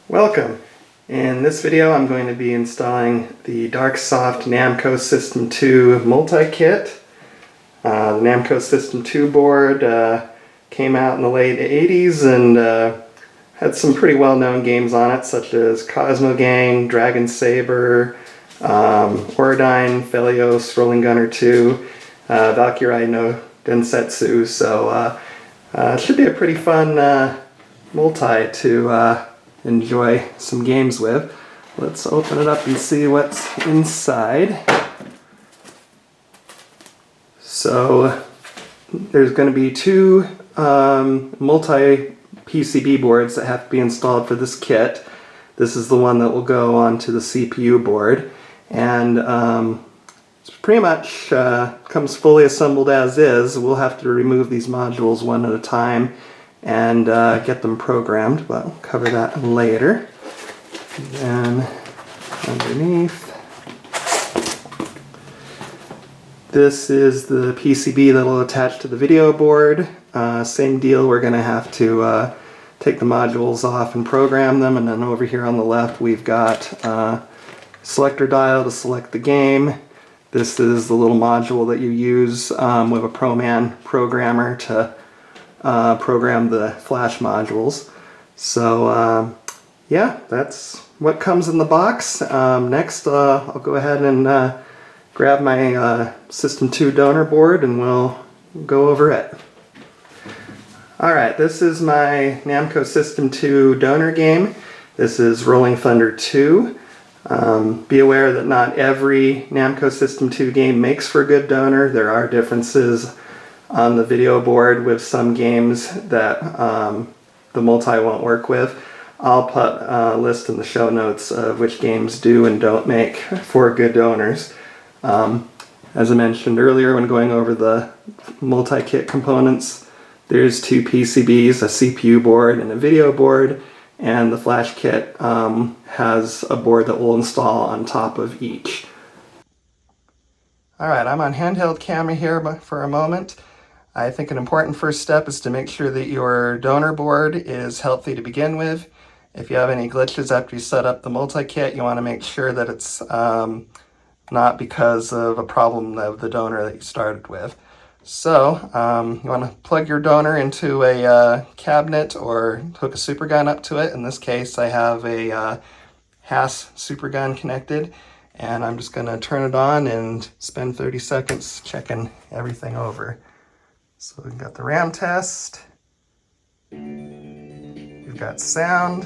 Welcome! In this video I'm going to be installing the Darksoft Namco System 2 multi-kit. The Namco System 2 board came out in the late 80s and had some pretty well-known games on it, such as Cosmo Gang, Dragon Saber, Ordyne, Phelios, Rolling Gunner 2, Valkyrie no Densetsu, so it should be a pretty fun multi to enjoy some games with. Let's open it up and see what's inside. So there's going to be two multi PCB boards that have to be installed for this kit. This is the one that will go onto the CPU board, and it's pretty much comes fully assembled as is. We'll have to remove these modules one at a time and get them programmed, but we'll cover that later. And then underneath, this is the PCB that will attach to the video board. Same deal, we're going to have to take the modules off and program them, and then over here on the left we've got selector dial to select the game. This is the little module that you use with a ProMan programmer to program the flash modules. So yeah, that's what comes in the box. Next I'll go ahead and grab my System 2 donor board and we'll go over it. Alright, this is my Namco System 2 donor game. This is Rolling Thunder 2. Be aware that not every Namco System 2 game makes for a good donor. There are differences on the video board with some games that the multi won't work with. I'll put a list in the show notes of which games do and don't make for good donors. As I mentioned earlier when going over the multi-kit components, there's two PCBs, a CPU board and a video board, and the flash kit has a board that we'll install on top of each. Alright, I'm on handheld camera here for a moment. I think an important first step is to make sure that your donor board is healthy to begin with. If you have any glitches after you set up the multi-kit, you want to make sure that it's not because of a problem of the donor that you started with. So you want to plug your donor into a cabinet or hook a super gun up to it. In this case I have a Haas super gun connected, and I'm just going to turn it on and spend 30 seconds checking everything over. So we've got the RAM test, we've got sound,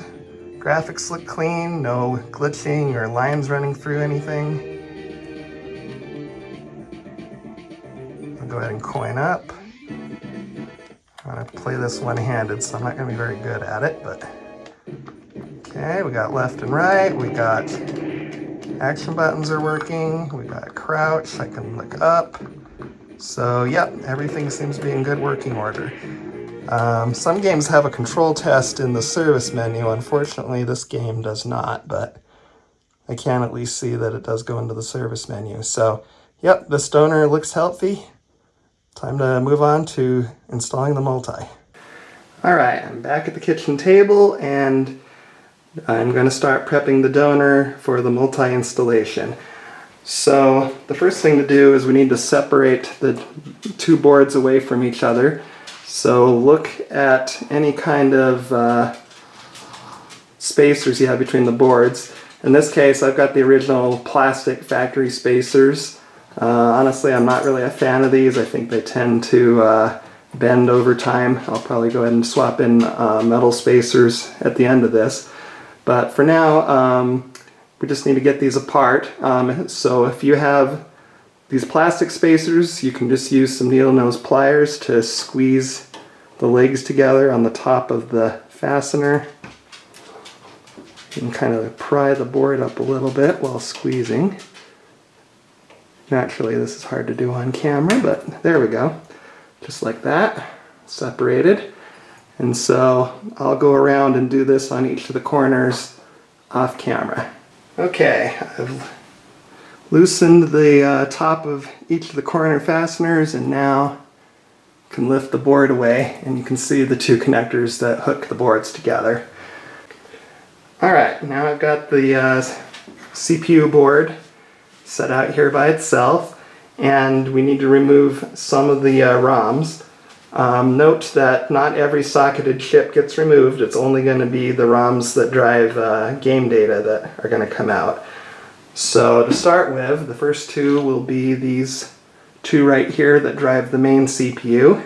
graphics look clean, no glitching or lines running through anything. I'll go ahead and coin up. I'm going to play this one-handed, so I'm not going to be very good at it, but okay, we got left and right, we got action buttons are working, we got crouch, I can look up. So yep, everything seems to be in good working order. Some games have a control test in the service menu. Unfortunately, this game does not, but I can at least see that it does go into the service menu. So yep, this donor looks healthy. Time to move on to installing the multi. Alright, I'm back at the kitchen table and I'm going to start prepping the donor for the multi installation. So the first thing to do is we need to separate the two boards away from each other. So look at any kind of spacers you have between the boards. In this case I've got the original plastic factory spacers. Honestly, I'm not really a fan of these. I think they tend to bend over time. I'll probably go ahead and swap in metal spacers at the end of this. But for now, we just need to get these apart. So if you have these plastic spacers, you can just use some needle nose pliers to squeeze the legs together on the top of the fastener. You can kind of pry the board up a little bit while squeezing. Naturally, this is hard to do on camera, but there we go. Just like that, separated. And so I'll go around and do this on each of the corners off camera. Okay, I've loosened the top of each of the corner fasteners, and now can lift the board away and you can see the two connectors that hook the boards together. Alright, now I've got the CPU board set out here by itself, and we need to remove some of the ROMs. Note that not every socketed chip gets removed. It's only going to be the ROMs that drive game data that are going to come out. So to start with, the first two will be these two right here that drive the main CPU.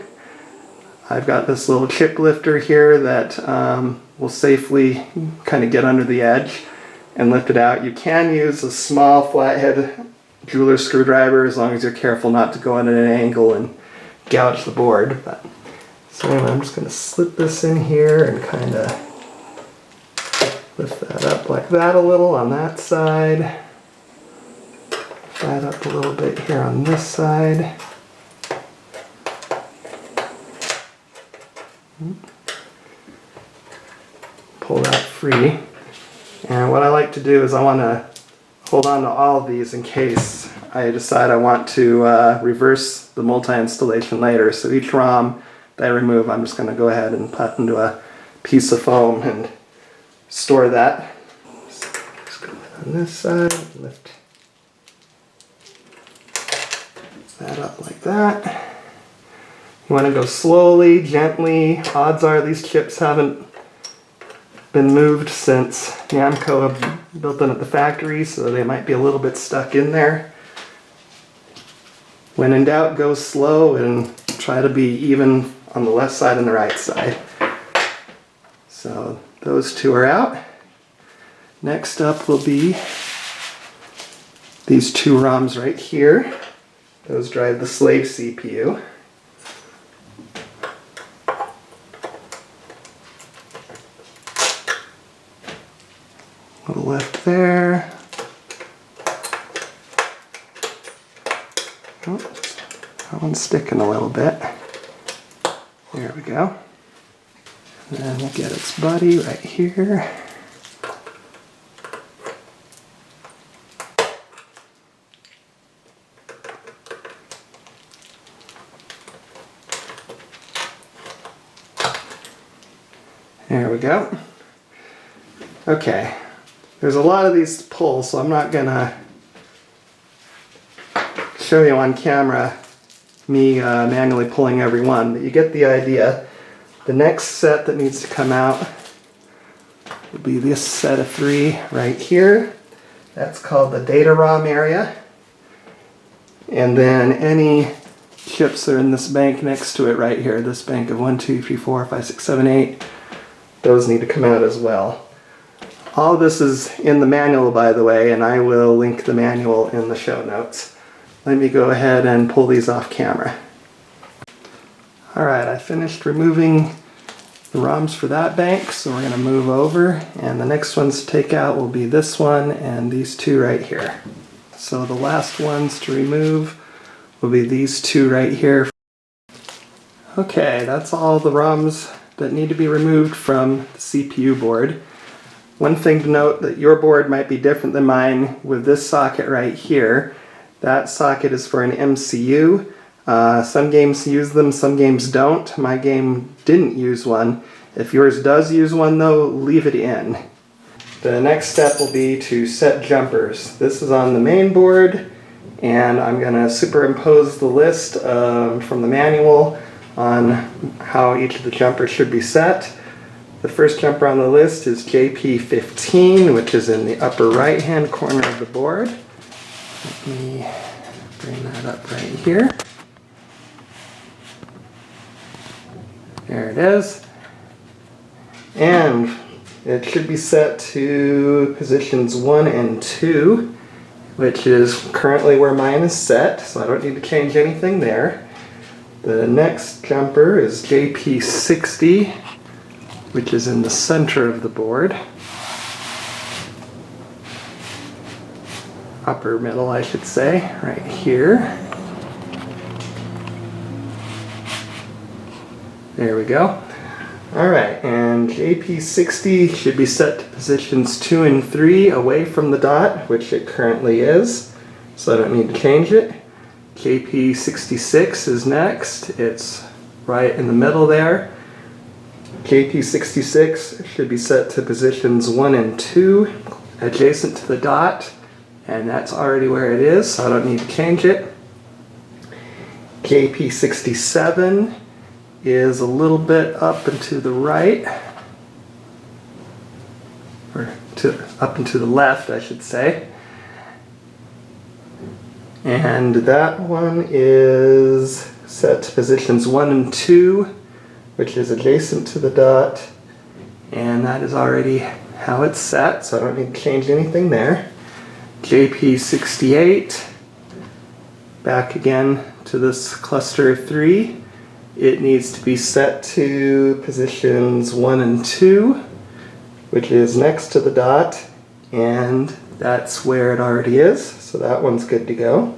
I've got this little chip lifter here that will safely kind of get under the edge and lift it out. You can use a small flathead jeweler's screwdriver as long as you're careful not to go in at an angle and gouge the board. So anyway, I'm just going to slip this in here and kind of lift that up like that a little on that side. That up a little bit here on this side. Pull that free. And what I like to do is I want to hold on to all of these in case I decide I want to reverse the multi-installation later. So each ROM that I remove, I'm just going to go ahead and put into a piece of foam and store that. So just go on this side, lift that up like that. You want to go slowly, gently. Odds are these chips haven't been moved since Namco have built them at the factory, so they might be a little bit stuck in there. When in doubt, go slow and try to be even on the left side and the right side. So those two are out. Next up will be these two ROMs right here. Those drive the slave CPU. A little left there. Oh, that one's sticking a little bit. There we go. And then we'll get its buddy right here. There we go. Okay. There's a lot of these to pull, so I'm not gonna show you on camera me manually pulling every one, but you get the idea. The next set that needs to come out will be this set of three right here. That's called the data ROM area. And then any chips that are in this bank next to it right here, this bank of 1, 2, 3, 4, 5, 6, 7, 8, those need to come out as well. All of this is in the manual, by the way, and I will link the manual in the show notes. Let me go ahead and pull these off camera. Alright, I finished removing the ROMs for that bank, so we're going to move over, and the next ones to take out will be this one and these two right here. So the last ones to remove will be these two right here. Okay, that's all the ROMs that need to be removed from the CPU board. One thing to note, that your board might be different than mine with this socket right here. That socket is for an MCU. Some games use them, some games don't. My game didn't use one. If yours does use one though, leave it in. The next step will be to set jumpers. This is on the main board, and I'm going to superimpose the list from the manual on how each of the jumpers should be set. The first jumper on the list is JP15, which is in the upper right hand corner of the board. Let me bring that up right here. There it is. And it should be set to positions 1 and 2, which is currently where mine is set, so I don't need to change anything there. The next jumper is JP60, which is in the center of the board. Upper middle, I should say, right here. There we go. Alright, and JP60 should be set to positions 2 and 3 away from the dot, which it currently is, so I don't need to change it. JP66 is next. It's right in the middle there. JP66 should be set to positions 1 and 2, adjacent to the dot, and that's already where it is, so I don't need to change it. JP67 is a little bit up and to the right, or up and to the left, I should say. And that one is set to positions 1 and 2, which is adjacent to the dot, and that is already how it's set, so I don't need to change anything there. JP68, back again to this cluster of 3. It needs to be set to positions 1 and 2, which is next to the dot, and that's where it already is, so that one's good to go.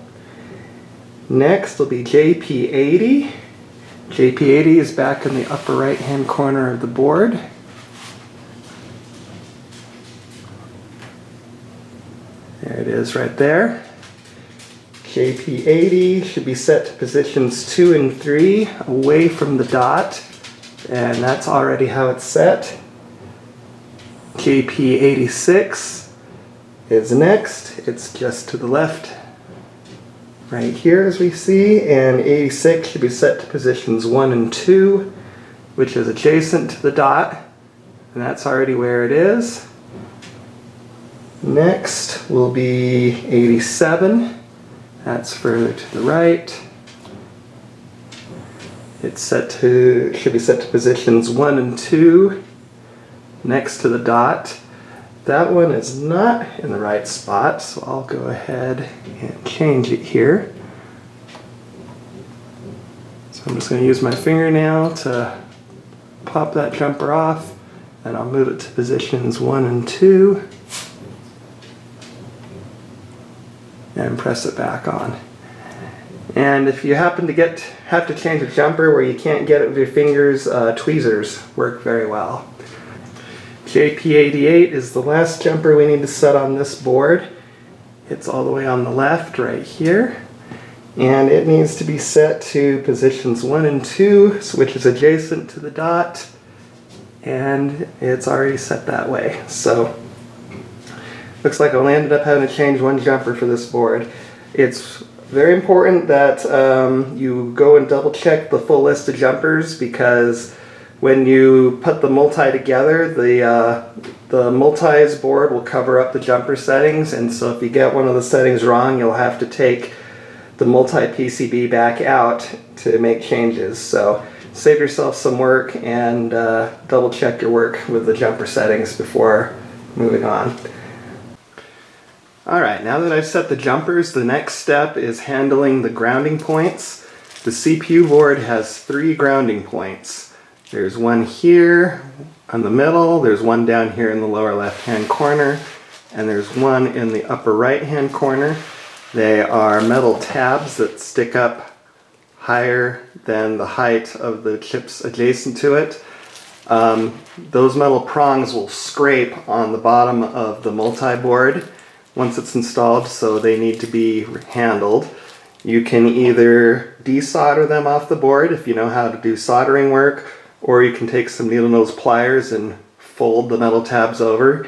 Next will be JP80. JP80 is back in the upper right hand corner of the board. There it is right there. JP80 should be set to positions 2 and 3 away from the dot, and that's already how it's set. JP86 is next. It's just to the left right here as we see, and 86 should be set to positions 1 and 2, which is adjacent to the dot, and that's already where it is. Next will be 87. That's further to the right. It's should be set to positions 1 and 2, next to the dot. That one is not in the right spot, so I'll go ahead and change it here. So I'm just going to use my fingernail to pop that jumper off, and I'll move it to positions 1 and 2, and press it back on. And if you happen to have to change a jumper where you can't get it with your fingers, tweezers work very well. JP88 is the last jumper we need to set on this board. It's all the way on the left right here, and it needs to be set to positions 1 and 2, which is adjacent to the dot, and it's already set that way. So looks like I only ended up having to change one jumper for this board. It's very important that you go and double check the full list of jumpers, because when you put the multi together, the multi's board will cover up the jumper settings, and so if you get one of the settings wrong, you'll have to take the multi PCB back out to make changes. So save yourself some work and double check your work with the jumper settings before moving on. Alright, now that I've set the jumpers, the next step is handling the grounding points. The CPU board has 3 grounding points. There's one here on the middle, there's one down here in the lower left hand corner, and there's one in the upper right hand corner. They are metal tabs that stick up higher than the height of the chips adjacent to it. Those metal prongs will scrape on the bottom of the multi-board once it's installed, so they need to be handled. You can either desolder them off the board if you know how to do soldering work, or you can take some needle nose pliers and fold the metal tabs over.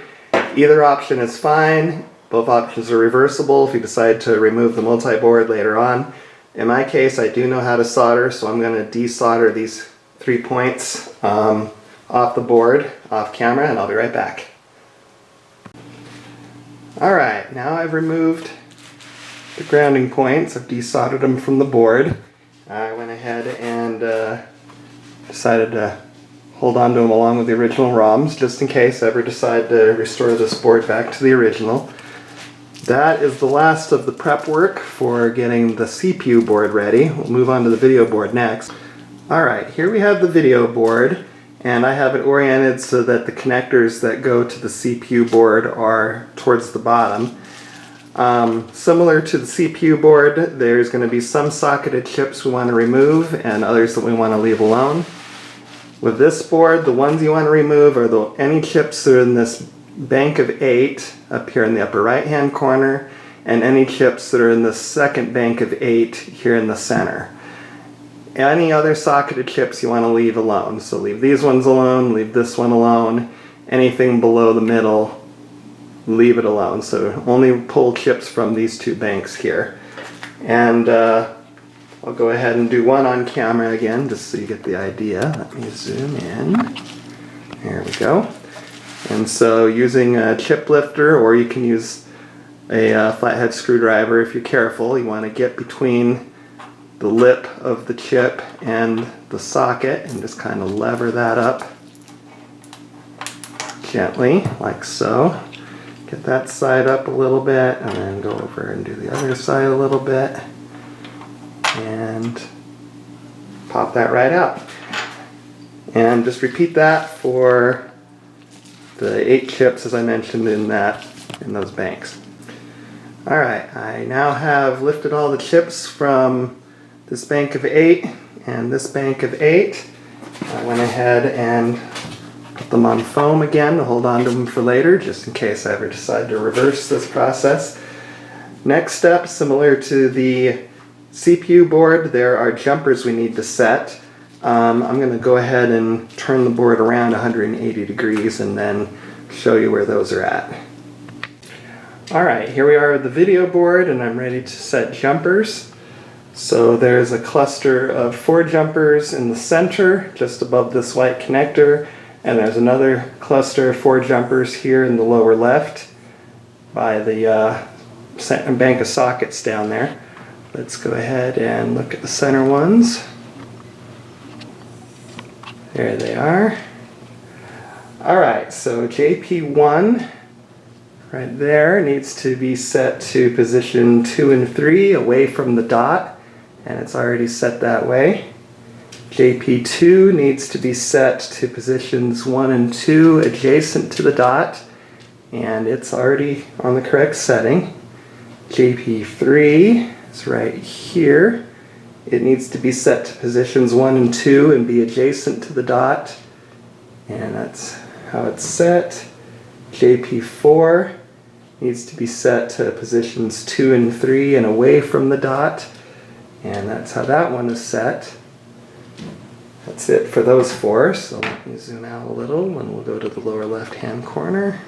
Either option is fine. Both options are reversible if you decide to remove the multi-board later on. In my case, I do know how to solder, so I'm going to desolder these 3 points off the board, off camera, and I'll be right back. Alright, now I've removed the grounding points. I've desoldered them from the board. I went ahead and decided to hold on to them along with the original ROMs, just in case I ever decide to restore this board back to the original. That is the last of the prep work for getting the CPU board ready. We'll move on to the video board next. Alright, here we have the video board, and I have it oriented so that the connectors that go to the CPU board are towards the bottom. Similar to the CPU board, there's going to be some socketed chips we want to remove and others that we want to leave alone. With this board, the ones you want to remove are any chips that are in this bank of 8 up here in the upper right hand corner, and any chips that are in the second bank of 8 here in the center. Any other socketed chips you want to leave alone. So leave these ones alone, leave this one alone. Anything below the middle, leave it alone. So only pull chips from these two banks here. And I'll go ahead and do one on camera again, just so you get the idea. Let me zoom in. There we go. And so using a chip lifter, or you can use a flathead screwdriver if you're careful. You want to get between the lip of the chip and the socket and just kind of lever that up gently, like so. Get that side up a little bit, and then go over and do the other side a little bit, and pop that right out. And just repeat that for the 8 chips as I mentioned in those banks. Alright, I now have lifted all the chips from this bank of 8 and this bank of 8. I went ahead and put them on foam again to hold on to them for later, just in case I ever decide to reverse this process. Next step, similar to the CPU board, there are jumpers we need to set. I'm going to go ahead and turn the board around 180 degrees and then show you where those are at. Alright, here we are at the video board, and I'm ready to set jumpers. So there's a cluster of 4 jumpers in the center, just above this white connector, and there's another cluster of 4 jumpers here in the lower left by the bank of sockets down there. Let's go ahead and look at the center ones. There they are. Alright, so JP1 right there needs to be set to position 2 and 3 away from the dot, and it's already set that way. JP2 needs to be set to positions 1 and 2 adjacent to the dot, and it's already on the correct setting. JP3 is right here. It needs to be set to positions 1 and 2 and be adjacent to the dot, and that's how it's set. JP4 needs to be set to positions 2 and 3 and away from the dot, and that's how that one is set. That's it for those 4, so let me zoom out a little and we'll go to the lower left hand corner.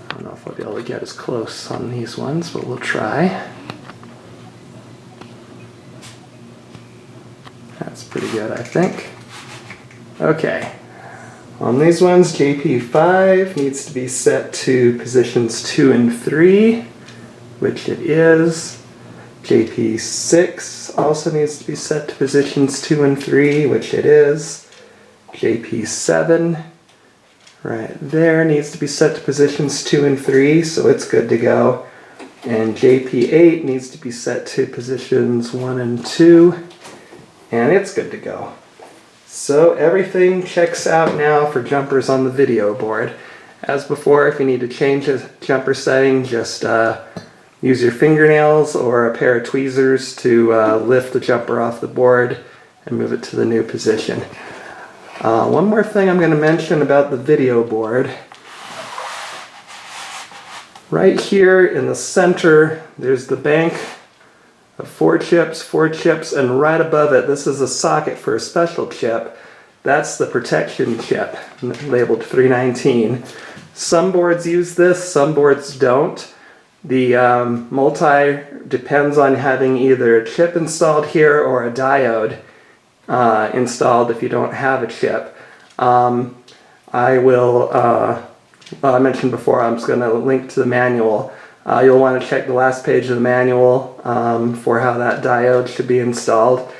I don't know if I'll be able to get as close on these ones, but we'll try. That's pretty good, I think. Okay, on these ones, JP5 needs to be set to positions 2 and 3, which it is. JP6 also needs to be set to positions 2 and 3, which it is. JP7 right there needs to be set to positions 2 and 3, so it's good to go. And JP8 needs to be set to positions 1 and 2, and it's good to go. So everything checks out now for jumpers on the video board. As before, if you need to change a jumper setting, just use your fingernails or a pair of tweezers to lift the jumper off the board and move it to the new position. One more thing I'm going to mention about the video board. Right here in the center, there's the bank of 4 chips, and right above it, this is a socket for a special chip. That's the protection chip, labeled 319. Some boards use this, some boards don't. The Multi depends on having either a chip installed here or a diode installed if you don't have a chip. I mentioned before, I'm just going to link to the manual. You'll want to check the last page of the manual for how that diode should be installed.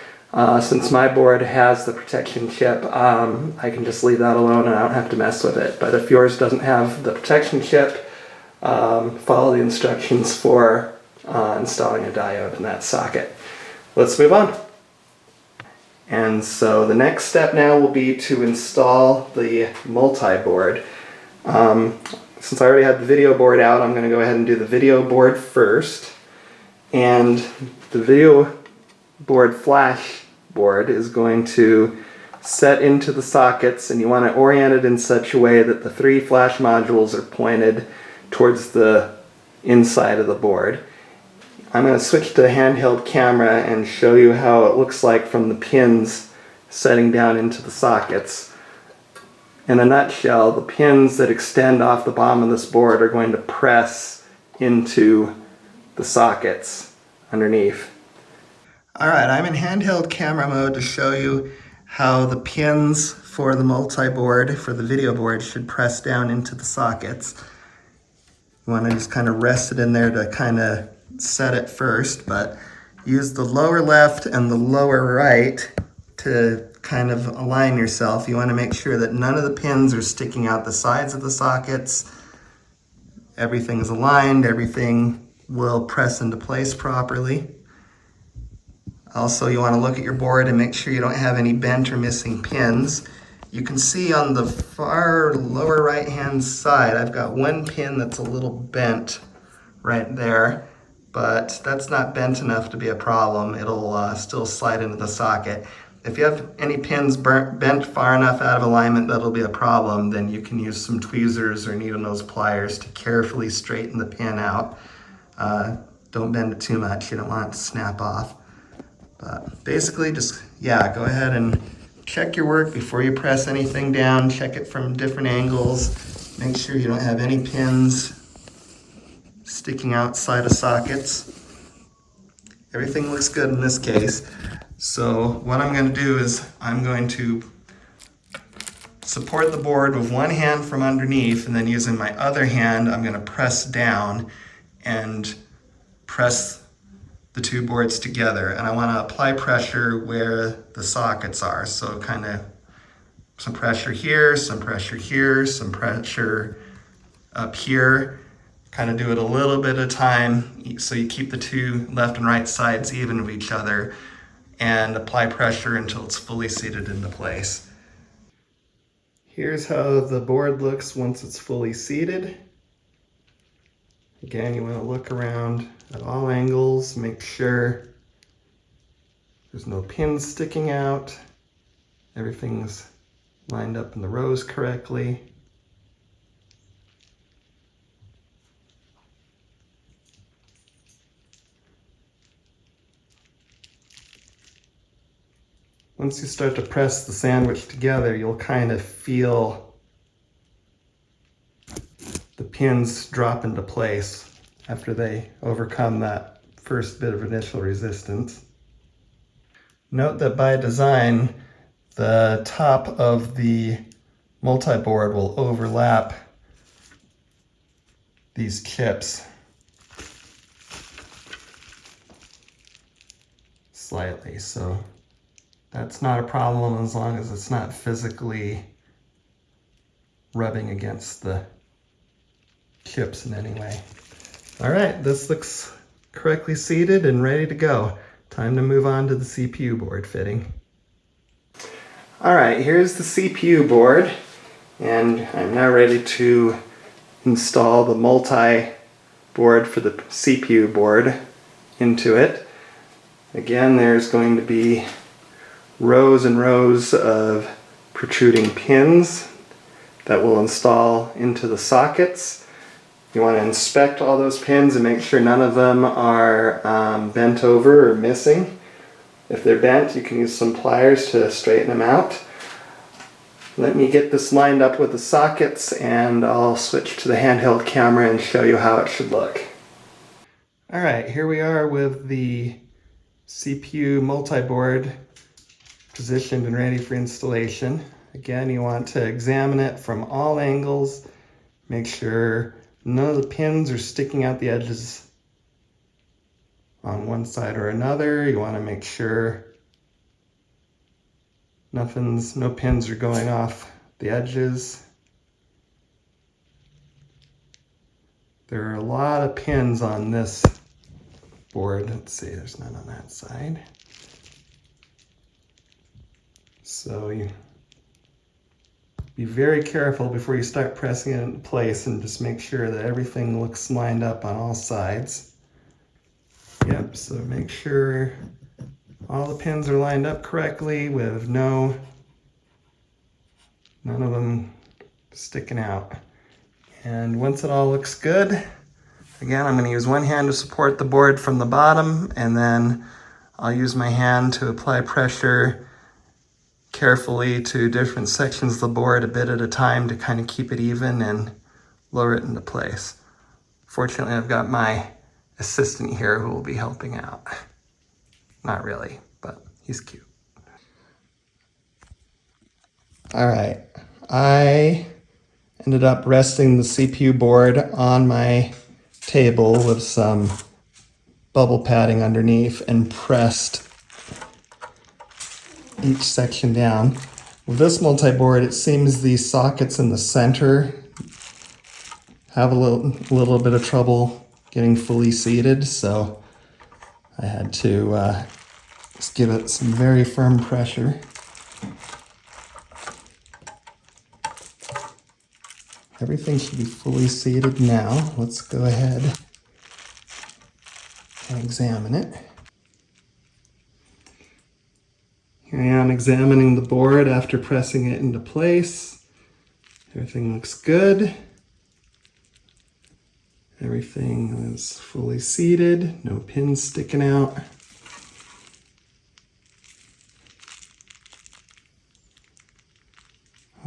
Since my board has the protection chip, I can just leave that alone and I don't have to mess with it. But if yours doesn't have the protection chip, follow the instructions for installing a diode in that socket. Let's move on. And so the next step now will be to install the multi-board. Since I already had the video board out, I'm going to go ahead and do the video board first. And the video board flash board is going to set into the sockets, and you want to orient it in such a way that the 3 flash modules are pointed towards the inside of the board. I'm going to switch to the handheld camera and show you how it looks like from the pins setting down into the sockets. In a nutshell, the pins that extend off the bottom of this board are going to press into the sockets underneath. Alright, I'm in handheld camera mode to show you how the pins for the multi-board, for the video board, should press down into the sockets. You want to just kind of rest it in there to kind of set it first, but use the lower left and the lower right to kind of align yourself. You want to make sure that none of the pins are sticking out the sides of the sockets. Everything is aligned, everything will press into place properly. Also, you want to look at your board and make sure you don't have any bent or missing pins. You can see on the far lower right hand side, I've got one pin that's a little bent right there, but that's not bent enough to be a problem. It'll still slide into the socket. If you have any pins bent far enough out of alignment that'll be a problem, then you can use some tweezers or needle nose pliers to carefully straighten the pin out. Don't bend it too much, you don't want it to snap off. But basically just, go ahead and check your work before you press anything down. Check it from different angles. Make sure you don't have any pins sticking outside of sockets. Everything looks good in this case. So what I'm going to do is I'm going to support the board with one hand from underneath, and then using my other hand I'm going to press down and press the two boards together, and I want to apply pressure where the sockets are. So kind of some pressure here, some pressure here, some pressure up here. Kind of do it a little bit at a time so you keep the two left and right sides even of each other, and apply pressure until it's fully seated into place. Here's how the board looks once it's fully seated. Again, you want to look around at all angles, make sure there's no pins sticking out, everything's lined up in the rows correctly. Once you start to press the sandwich together, you'll kind of feel the pins drop into place after they overcome that first bit of initial resistance. Note that by design, the top of the multi-board will overlap these chips slightly, so that's not a problem as long as it's not physically rubbing against the chips in any way. All right, this looks correctly seated and ready to go. Time to move on to the CPU board fitting. All right, here's the CPU board, and I'm now ready to install the multi-board for the CPU board into it. Again, there's going to be rows and rows of protruding pins that will install into the sockets. You want to inspect all those pins and make sure none of them are bent over or missing. If they're bent, you can use some pliers to straighten them out. Let me get this lined up with the sockets and I'll switch to the handheld camera and show you how it should look. Alright, here we are with the CPU multi-board positioned and ready for installation. Again, you want to examine it from all angles, make sure none of the pins are sticking out the edges on one side or another. You want to make sure no pins are going off the edges. There are a lot of pins on this board. Let's see, there's none on that side. So you be very careful before you start pressing it into place and just make sure that everything looks lined up on all sides. Yep, so make sure all the pins are lined up correctly with none of them sticking out. And once it all looks good, Again, I'm going to use one hand to support the board from the bottom, and then I'll use my hand to apply pressure carefully to different sections of the board a bit at a time to kind of keep it even and lower it into place. Fortunately, I've got my assistant here who will be helping out. Not really, but he's cute. All right, I ended up resting the CPU board on my table with some bubble padding underneath and pressed each section down. With this multi-board, it seems the sockets in the center have a little bit of trouble getting fully seated, so I had to just give it some very firm pressure. Everything should be fully seated now. Let's go ahead and examine it. Here I am examining the board after pressing it into place. Everything looks good. Everything is fully seated, no pins sticking out.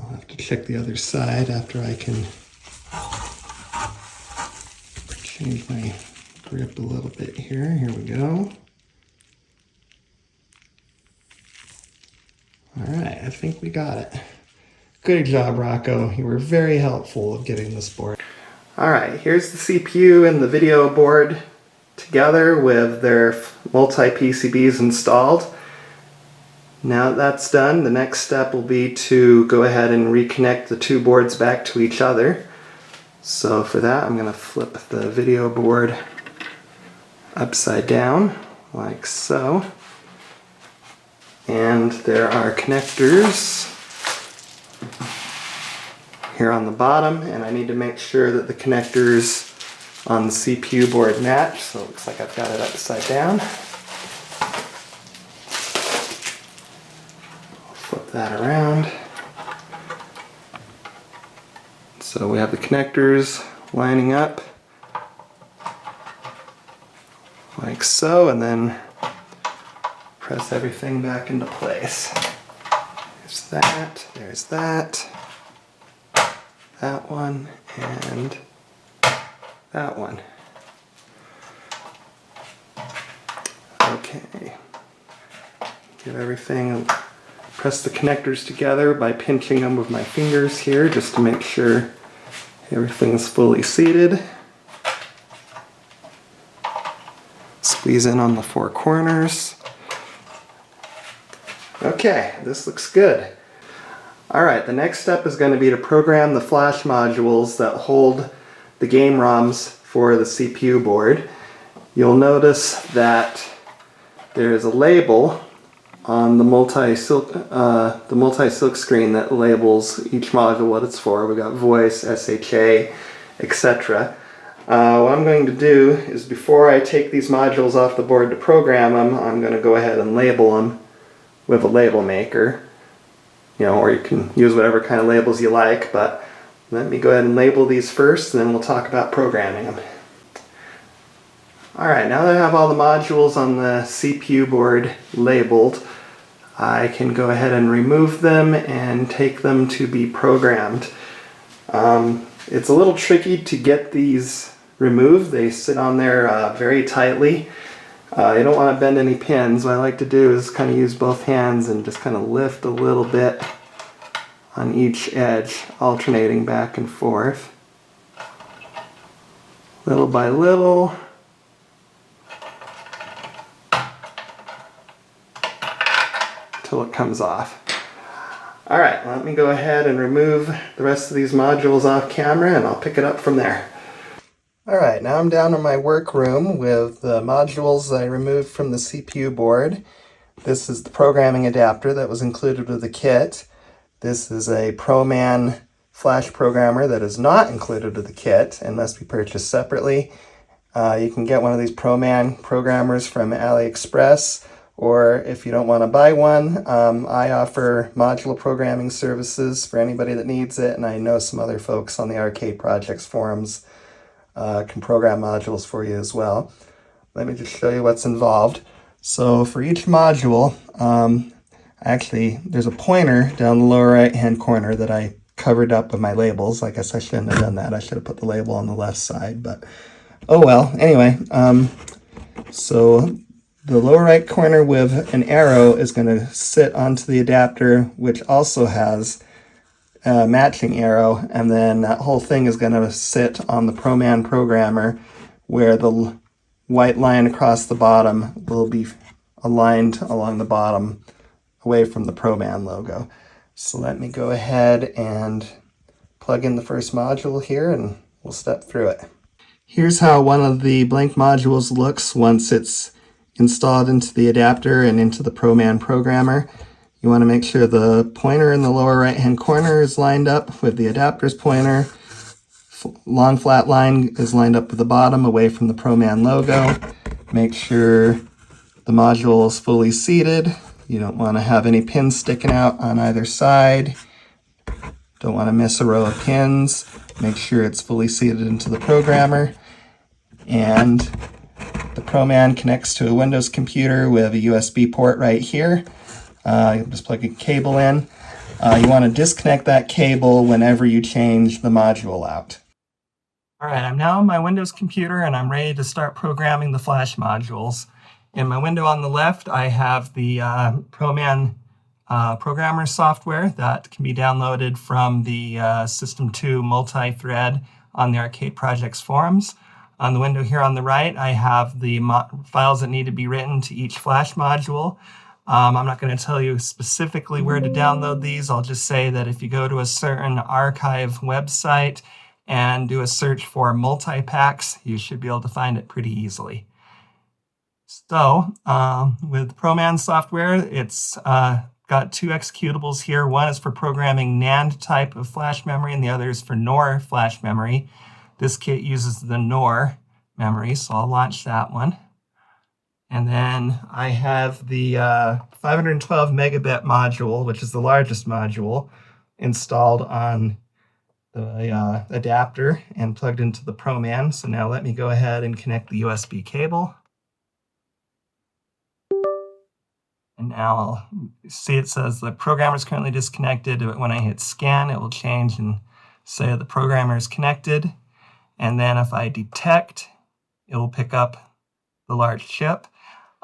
I'll have to check the other side after I can change my grip a little bit here. Here we go. All right, I think we got it. Good job, Rocco. You were very helpful of getting this board. All right, here's the CPU and the video board together with their multi-PCBs installed. Now that that's done, the next step will be to go ahead and reconnect the two boards back to each other. So for that, I'm going to flip the video board upside down, like so. And there are connectors here on the bottom, and I need to make sure that the connectors on the CPU board match, so it looks like I've got it upside down. Flip that around. So we have the connectors lining up like so, and then press everything back into place. There's that one, and that one. Okay. Give everything, press the connectors together by pinching them with my fingers here just to make sure everything's fully seated. Squeeze in on the four corners. Okay, this looks good. Alright, the next step is going to be to program the flash modules that hold the game ROMs for the CPU board. You'll notice that there is a label on the multi-silk screen that labels each module what it's for. We've got voice, SHA, etc. What I'm going to do is, before I take these modules off the board to program them, I'm going to go ahead and label them with a label maker. You know, or you can use whatever kind of labels you like, but let me go ahead and label these first, and then we'll talk about programming them. Alright, now that I have all the modules on the CPU board labeled, I can go ahead and remove them and take them to be programmed. It's a little tricky to get these removed. They sit on there very tightly. You don't want to bend any pins. What I like to do is kind of use both hands and just kind of lift a little bit on each edge, alternating back and forth. Little by little. Until it comes off. Alright, let me go ahead and remove the rest of these modules off camera, and I'll pick it up from there. Alright, now I'm down in my workroom with the modules that I removed from the CPU board. This is the programming adapter that was included with the kit. This is a ProMan flash programmer that is not included with the kit and must be purchased separately. You can get one of these ProMan programmers from AliExpress, or if you don't want to buy one, I offer modular programming services for anybody that needs it, and I know some other folks on the Arcade Projects forums can program modules for you as well. Let me just show you what's involved. So for each module, actually, there's a pointer down the lower right-hand corner that I covered up with my labels. I guess I shouldn't have done that. I should have put the label on the left side, but oh well. Anyway, so the lower right corner with an arrow is going to sit onto the adapter, which also has a matching arrow, and then that whole thing is going to sit on the ProMan programmer, where the white line across the bottom will be aligned along the bottom away from the ProMan logo. So let me go ahead and plug in the first module here and we'll step through it. Here's how one of the blank modules looks once it's installed into the adapter and into the ProMan programmer. You want to make sure the pointer in the lower right hand corner is lined up with the adapter's pointer. Long flat line is lined up with the bottom away from the ProMan logo. Make sure the module is fully seated. You don't want to have any pins sticking out on either side. Don't want to miss a row of pins. Make sure it's fully seated into the programmer. And the ProMan connects to a Windows computer with a USB port right here. Just plug a cable in. You want to disconnect that cable whenever you change the module out. All right, I'm now on my Windows computer and I'm ready to start programming the Flash modules. In my window on the left, I have the ProMan programmer software that can be downloaded from the System 2 multi-thread on the Arcade Projects forums. On the window here on the right, I have the files that need to be written to each Flash module. I'm not going to tell you specifically where to download these. I'll just say that if you go to a certain archive website and do a search for multi-packs, you should be able to find it pretty easily. So with ProMan software, it's got two executables here. One is for programming NAND type of flash memory and the other is for NOR flash memory. This kit uses the NOR memory, so I'll launch that one. And then I have the 512 megabit module, which is the largest module, installed on the adapter and plugged into the ProMan. So now let me go ahead and connect the USB cable. And now I'll see it says the programmer is currently disconnected. When I hit scan, it will change and say the programmer is connected. And then if I detect, it will pick up the large chip.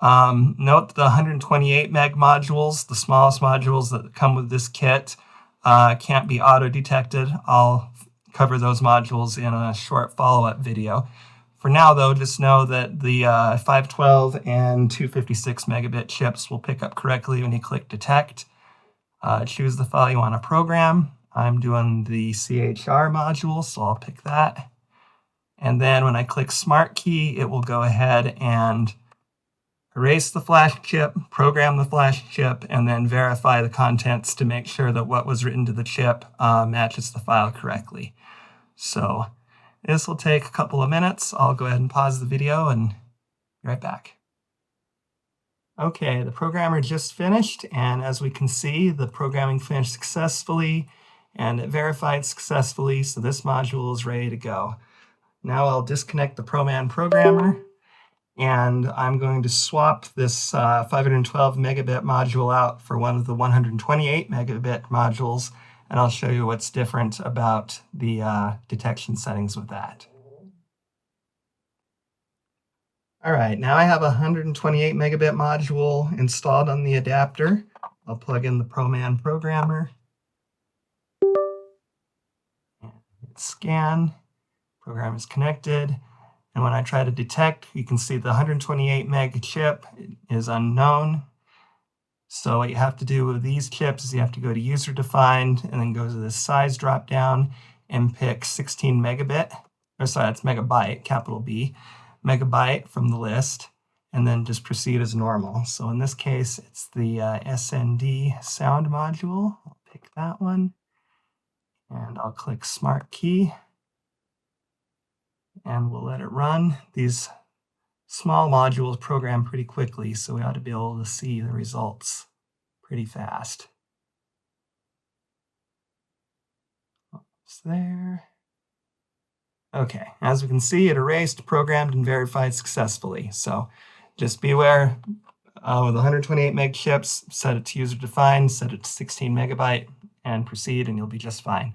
Note the 128 meg modules, the smallest modules that come with this kit, can't be auto-detected. I'll cover those modules in a short follow-up video. For now, though, just know that the 512 and 256 megabit chips will pick up correctly when you click Detect. Choose the file you want to program. I'm doing the CHR module, so I'll pick that. And then when I click Smart Key, it will go ahead and erase the flash chip, program the flash chip, and then verify the contents to make sure that what was written to the chip matches the file correctly. So this will take a couple of minutes. I'll go ahead and pause the video and be right back. Okay, the programmer just finished, and as we can see, the programming finished successfully and it verified successfully, so this module is ready to go. Now I'll disconnect the ProMan programmer, and I'm going to swap this 512 megabit module out for one of the 128 megabit modules, and I'll show you what's different about the detection settings with that. All right, now I have a 128 megabit module installed on the adapter. I'll plug in the ProMan programmer. And hit scan. Program is connected. And when I try to detect, you can see the 128 meg chip is unknown. So what you have to do with these chips is you have to go to user defined and then go to the size drop down and pick 16 megabit, or sorry, it's megabyte, capital B, megabyte from the list, and then just proceed as normal. So in this case, it's the SND sound module. I'll pick that one and I'll click Smart Key and we'll let it run. These small modules program pretty quickly, so we ought to be able to see the results pretty fast. It's there. Okay, as we can see, it erased, programmed, and verified successfully. So just be aware, with 128 meg chips, set it to user defined, set it to 16 megabyte, and proceed, and you'll be just fine.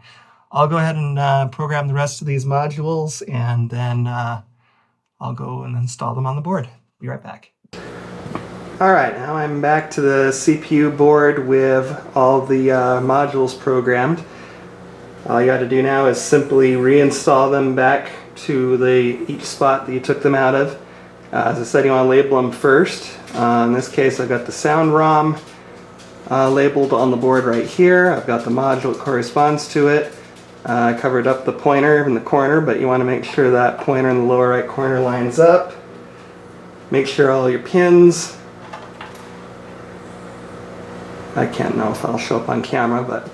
I'll go ahead and program the rest of these modules, and then I'll go and install them on the board. Be right back. All right, now I'm back to the CPU board with all the modules programmed. All you got to do now is simply reinstall them back to each spot that you took them out of. As I said, you want to label them first. In this case, I've got the sound ROM labeled on the board right here. I've got the module that corresponds to it. I covered up the pointer in the corner, but you want to make sure that pointer in the lower right corner lines up. Make sure all your pins, I can't know if I'll show up on camera, but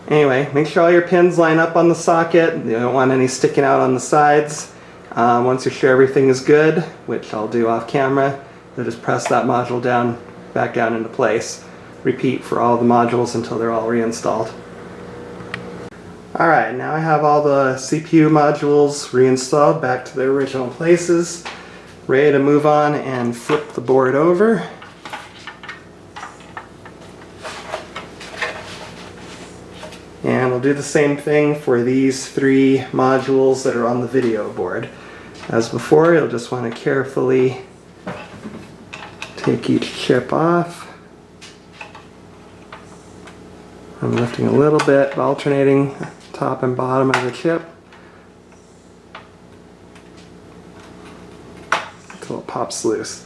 anyway, make sure all your pins line up on the socket. You don't want any sticking out on the sides. Once you're sure everything is good, which I'll do off camera, you'll just press that module back down into place. Repeat for all the modules until they're all reinstalled. Alright, now I have all the CPU modules reinstalled back to their original places. Ready to move on and flip the board over. And we'll do the same thing for these 3 modules that are on the video board. As before, you'll just want to carefully take each chip off. I'm lifting a little bit, alternating top and bottom of the chip until it pops loose.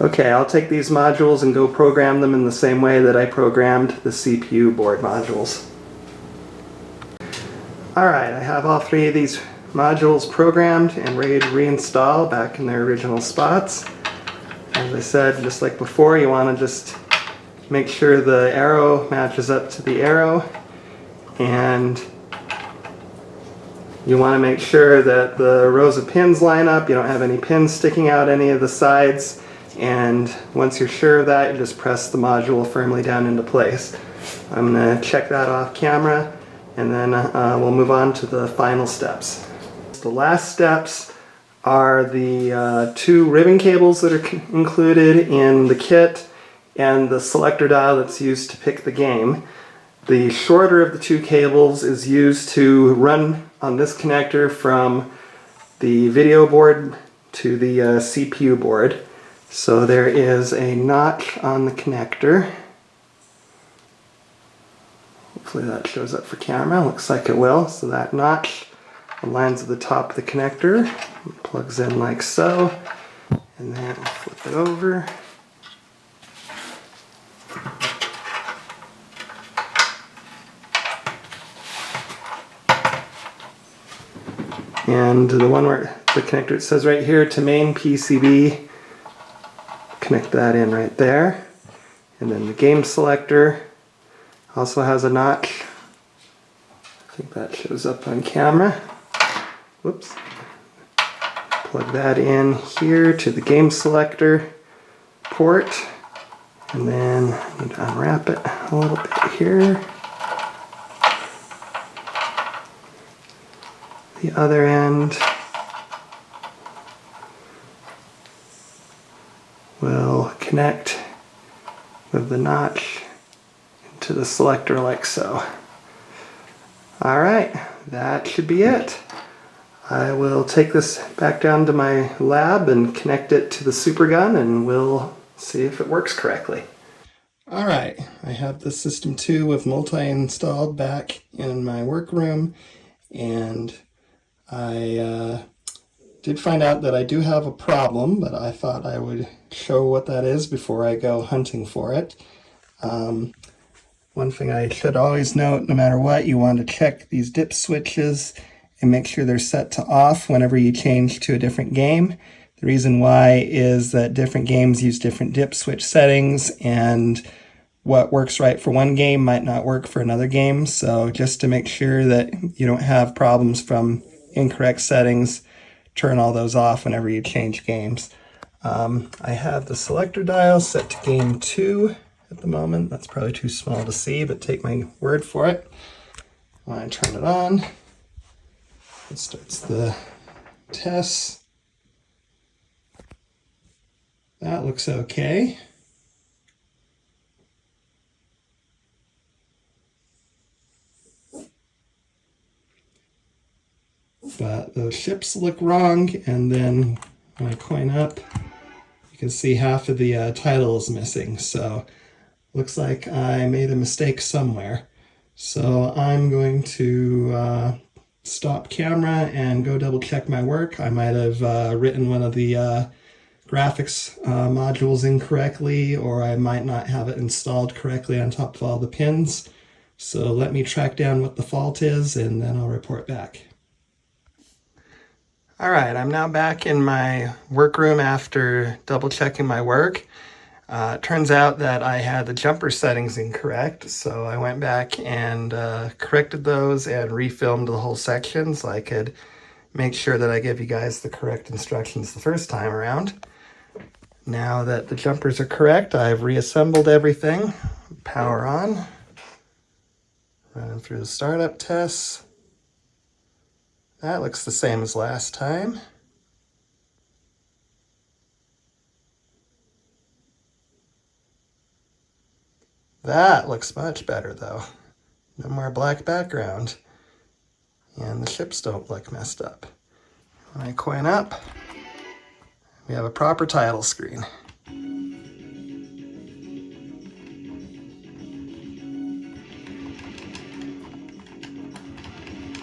Okay, I'll take these modules and go program them in the same way that I programmed the CPU board modules. Alright, I have all 3 of these modules programmed and ready to reinstall back in their original spots. As I said, just like before, you want to just make sure the arrow matches up to the arrow, and you want to make sure that the rows of pins line up, you don't have any pins sticking out any of the sides, and once you're sure of that, you just press the module firmly down into place. I'm going to check that off camera, and then we'll move on to the final steps. The last steps are the 2 ribbon cables that are included in the kit and the selector dial that's used to pick the game. The shorter of the 2 cables is used to run on this connector from the video board to the CPU board. So there is a notch on the connector. Hopefully that shows up for camera. Looks like it will. So that notch aligns at the top of the connector, plugs in like so, and then we'll flip it over. And the one where the connector, it says right here to main PCB, connect that in right there. And then the game selector also has a notch. I think that shows up on camera. Whoops. Plug that in here to the game selector port. And then I need to unwrap it a little bit here. The other end will connect with the notch into the selector like so. Alright, that should be it. I will take this back down to my lab and connect it to the super gun, and we'll see if it works correctly. Alright, I have the System 2 with Multi installed back in my workroom, and I did find out that I do have a problem, but I thought I would show what that is before I go hunting for it. One thing I should always note, no matter what, you want to check these dip switches and make sure they're set to off whenever you change to a different game. The reason why is that different games use different dip switch settings, and what works right for one game might not work for another game. So just to make sure that you don't have problems from incorrect settings, turn all those off whenever you change games. I have the selector dial set to game 2 at the moment. That's probably too small to see, but take my word for it. When I turn it on, It starts the test. That looks okay. But those ships look wrong, and then when I coin up, you can see half of the title is missing. So looks like I made a mistake somewhere. So I'm going to stop camera and go double check my work. I might have written one of the graphics modules incorrectly, or I might not have it installed correctly on top of all the pins. So let me track down what the fault is, and then I'll report back. All right, I'm now back in my workroom after double checking my work. It turns out that I had the jumper settings incorrect, so I went back and corrected those and refilmed the whole section so I could make sure that I give you guys the correct instructions the first time around. Now that the jumpers are correct, I've reassembled everything. Power on. Running through the startup tests. That looks the same as last time. That looks much better though. No more black background. And the ships don't look messed up. When I coin up, we have a proper title screen.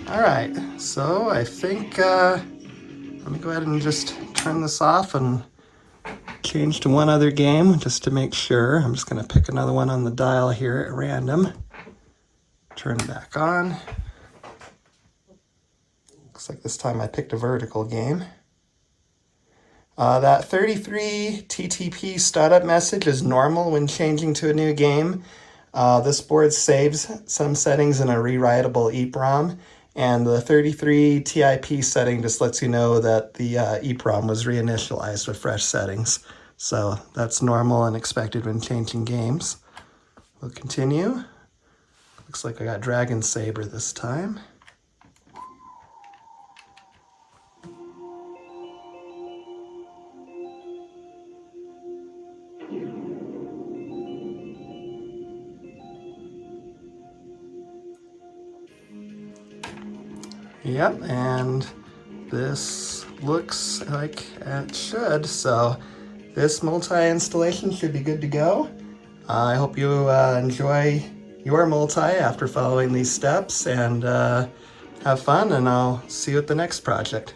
All right, so I think, let me go ahead and just turn this off and change to one other game just to make sure. I'm just gonna pick another one on the dial here at random. Turn it back on. Looks like this time I picked a vertical game. That 33 TTP startup message is normal when changing to a new game. This board saves some settings in a rewritable EEPROM, and the 33 TIP setting just lets you know that the EEPROM was reinitialized with fresh settings. So that's normal and expected when changing games. We'll continue. Looks like I got Dragon Saber this time. Yep, and this looks like it should. So this multi-installation should be good to go. I hope you enjoy your multi after following these steps, and have fun, and I'll see you at the next project.